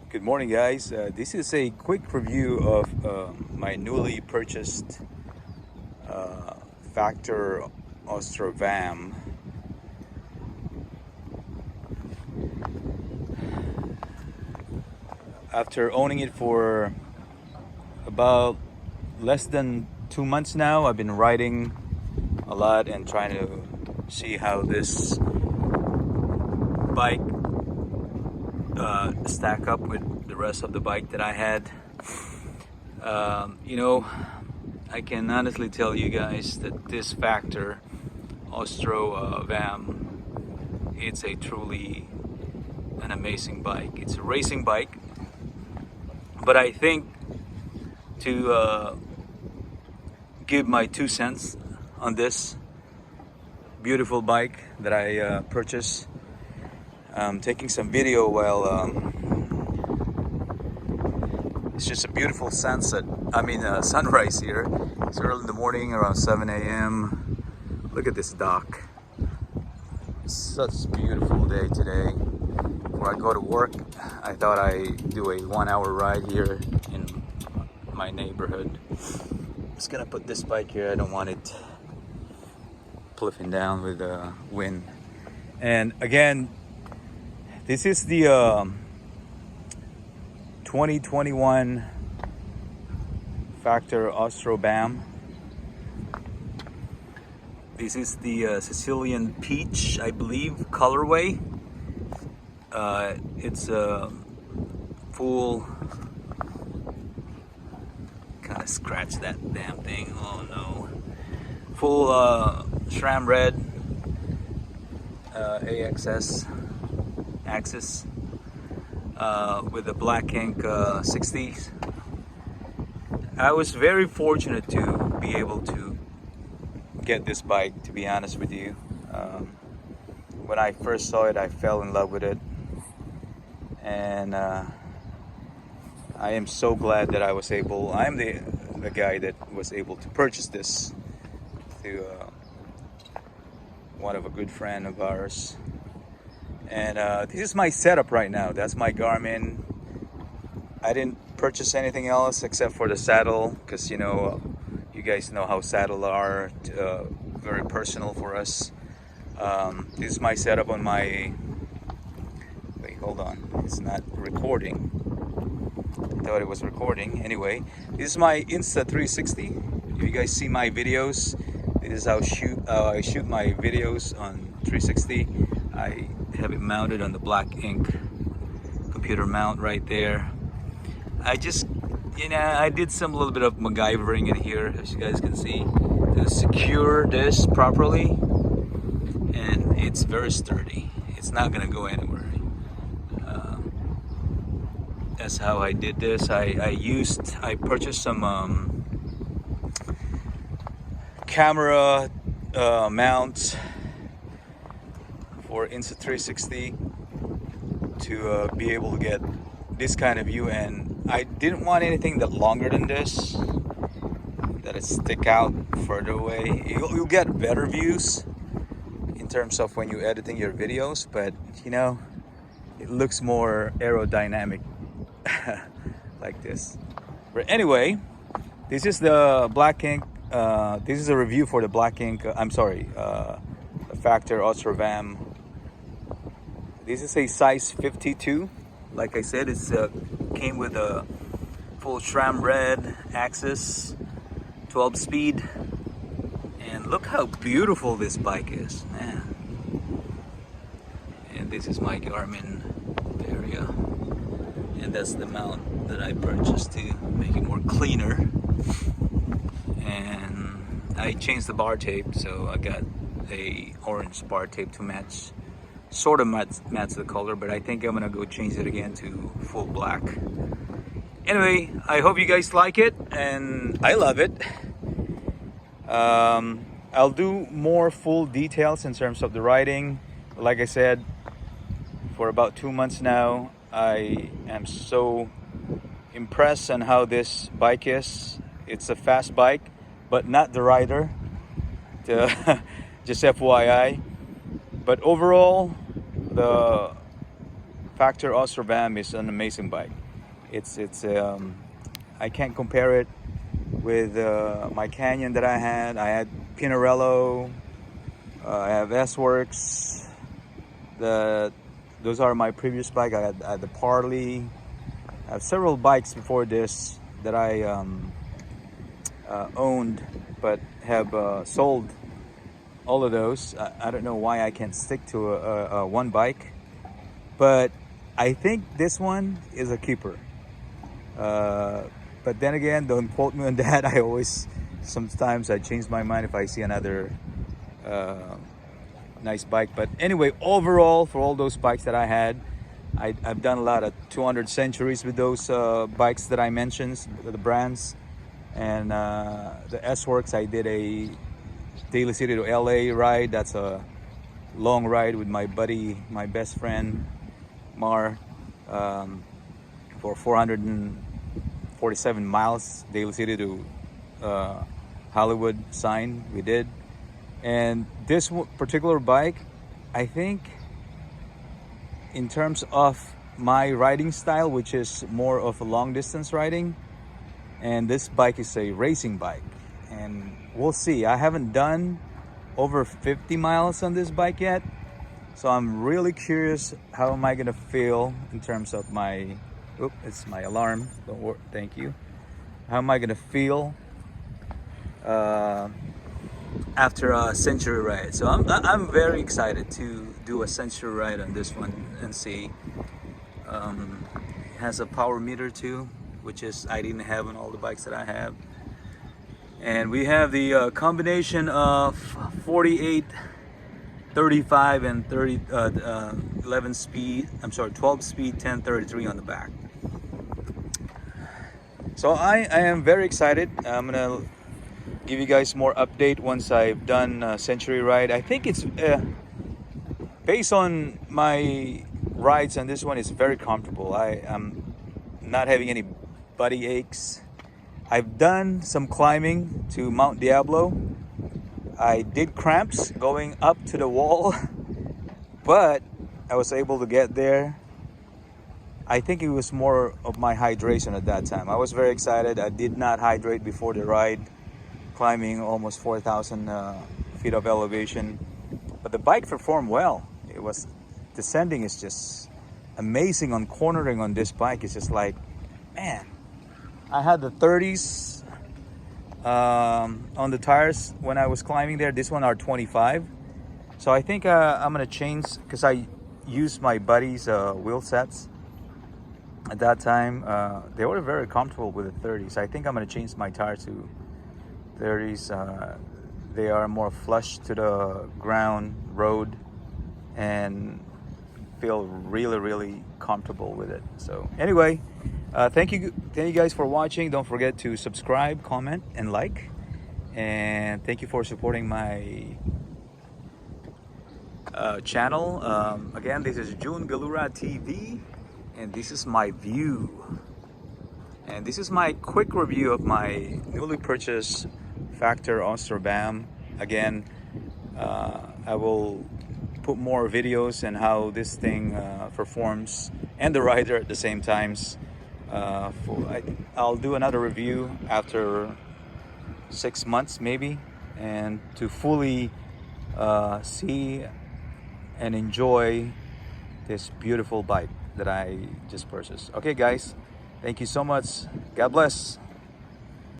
Good morning, guys. This is a quick review of my newly purchased Factor Ostro Vam. After owning it for about less than 2 months now, I've been riding a lot and trying to see how this bike stack up with the rest of the bike that I had. I can honestly tell you guys that this Factor Ostro Vam, it's a truly an amazing bike. It's a racing bike, but I think to give my 2 cents on this beautiful bike that I purchased. I'm taking some video while it's just a beautiful sunset. Sunrise here. It's early in the morning, around 7 a.m. Look at this dock. Such a beautiful day today. Before I go to work, I thought I'd do a 1-hour ride here in my neighborhood. I'm just gonna put this bike here. I don't want it flipping down with the wind. And again, this is the 2021 Factor Ostro Vam. This is the Sicilian Peach, I believe, colorway. It's a full, kind of scratch that damn thing. Oh no! Full SRAM red AXS axis with the black ink 60s. I was very fortunate to be able to get this bike, to be honest with you. When I first saw it, I fell in love with it, and I am so glad that I'm the guy that was able to purchase this through one of a good friend of ours. And this is my setup right now. That's my Garmin. I didn't purchase anything else except for the saddle, because you guys know how saddles are, very personal for us. This is my setup on my, wait, hold on, it's not recording. I thought it was recording. Anyway, this is my Insta360. If you guys see my videos, this is how I shoot my videos on 360. I have it mounted on the black ink computer mount right there. I just, I did some little bit of MacGyvering in here, as you guys can see, to secure this properly, and it's very sturdy. It's not gonna go anywhere. That's how I did this. I purchased some camera mounts for Insta360 to be able to get this kind of view, and I didn't want anything that longer than this, that it stick out further away. You'll get better views in terms of when you're editing your videos, but it looks more aerodynamic like this. But anyway, this is the black ink. This is a review for the black ink. The Factor Ostro Vam. This is a size 52. Like I said, it's came with a full SRAM red axis, 12 speed, and look how beautiful this bike is, man. And this is my Garmin area, and that's the mount that I purchased to make it more cleaner. And I changed the bar tape, so I got a orange bar tape to match, sort of match the color, but I think I'm gonna go change it again to full black. Anyway, I hope you guys like it, and I love it. I'll do more full details in terms of the riding. Like I said, for about 2 months now, I am so impressed on how this bike is. It's a fast bike, but not the rider. Just FYI. But overall, the Factor Ostro Vam is an amazing bike. It's I can't compare it with my Canyon that I had. I had Pinarello. I have S-Works. Those are my previous bike. I had the Parley. I have several bikes before this that I owned, but have sold all of those. I don't know why I can't stick to a one bike, but I think this one is a keeper. But then again, don't quote me on that. Sometimes I change my mind if I see another nice bike. But anyway, overall, for all those bikes that I had, I've done a lot of 200 centuries with those bikes that I mentioned, the brands. And the S-Works, I did a Daly City to LA ride. That's a long ride with my buddy, my best friend, Mar, for 447 miles, Daly City to Hollywood sign we did. And this particular bike, I think in terms of my riding style, which is more of a long distance riding, and this bike is a racing bike, and we'll see. I haven't done over 50 miles on this bike yet, so I'm really curious how am I gonna feel in terms of my, it's my alarm, don't worry, thank you. How am I gonna feel after a century ride? So I'm very excited to do a century ride on this one and see. It has a power meter too, which is I didn't have on all the bikes that I have. And we have the combination of 48, 35 and 11 speed, 12 speed, 1033 on the back. So I am very excited. I'm gonna give you guys more update once I've done a century ride. I think it's based on my rides on this one, it's very comfortable. I am not having any body aches. I've done some climbing to Mount Diablo. I did cramps going up to the wall, but I was able to get there. I think it was more of my hydration at that time. I was very excited. I did not hydrate before the ride, climbing almost 4,000 feet of elevation. But the bike performed well. It was, descending is just amazing on cornering on this bike. It's just like, man, I had the 30s on the tires when I was climbing there. This one are 25. So I think I'm gonna change, because I used my buddy's wheel sets at that time. They were very comfortable with the 30s. I think I'm gonna change my tires to 30s. They are more flush to the ground road and feel really comfortable with it. So anyway, thank you guys for watching. Don't forget to subscribe, comment and like, and thank you for supporting my channel. Again, this is June Galura TV, and this is my view, and this is my quick review of my newly purchased Factor Ostro Vam. Again, I will put more videos and how this thing performs and the rider at the same times. I'll do another review after 6 months maybe, and to fully see and enjoy this beautiful bike that I just purchased. Okay guys, thank you so much. God bless.